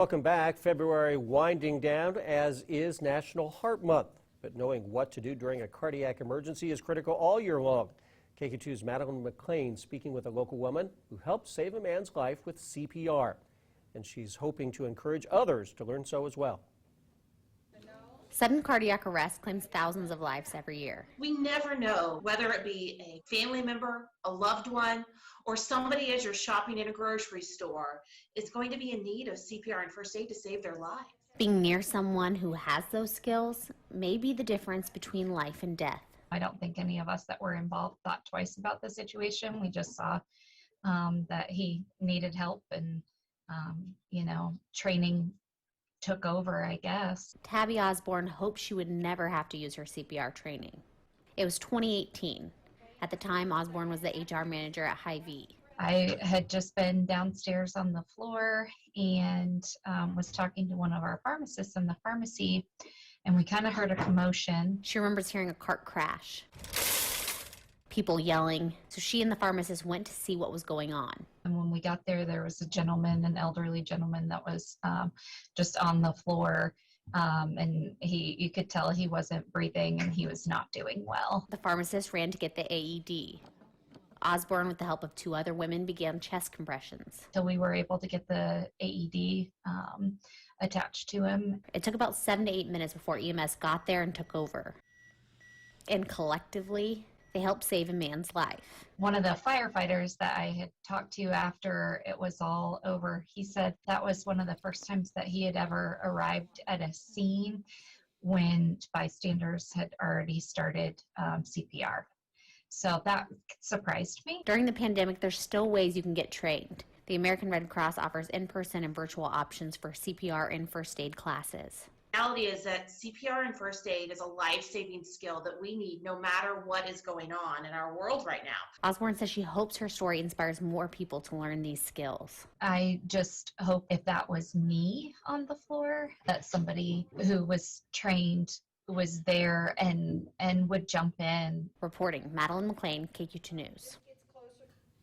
Welcome back. February winding down, as is National Heart Month. But knowing what to do during a cardiac emergency is critical all year long. KQ2's Madeline McLean speaking with a local woman who helped save a man's life with CPR. And she's hoping to encourage others to learn so as well. Sudden cardiac arrest claims thousands of lives every year. We never know whether it be a family member, a loved one, or somebody as you're shopping in a grocery store is going to be in need of CPR and first aid to save their life. Being near someone who has those skills may be the difference between life and death. I don't think any of us that were involved thought twice about the situation. We just saw that he needed help and, training took over, I guess. Tabby Osborne hoped she would never have to use her CPR training. It was 2018. At the time, Osborne was the HR manager at Hy-Vee. I had just been downstairs on the floor and was talking to one of our pharmacists in the pharmacy, and we kind of heard a commotion. She remembers hearing a cart crash, people yelling, so she and the pharmacist went to see what was going on. And when we got there, there was a gentleman, an elderly gentleman that was just on the floor, and you could tell he wasn't breathing and he was not doing well. The pharmacist ran to get the AED. Osborne, with the help of two other women, began chest compressions. So we were able to get the AED attached to him. It took about 7 to 8 minutes before EMS got there and took over. And collectively, they helped save a man's life. One of the firefighters that I had talked to after it was all over, he said that was one of the first times that he had ever arrived at a scene when bystanders had already started CPR. So that surprised me. During the pandemic, there's still ways you can get trained. The American Red Cross offers in-person and virtual options for CPR and first aid classes. The reality is that CPR and first aid is a life-saving skill that we need no matter what is going on in our world right now. Osborne says she hopes her story inspires more people to learn these skills. I just hope if that was me on the floor, that somebody who was trained was there and would jump in. Reporting, Madeline McLean, KQ2 News.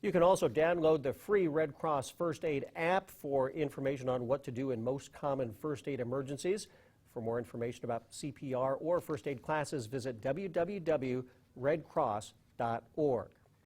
You can also download the free Red Cross First Aid app for information on what to do in most common first aid emergencies. For more information about CPR or first aid classes, visit www.redcross.org.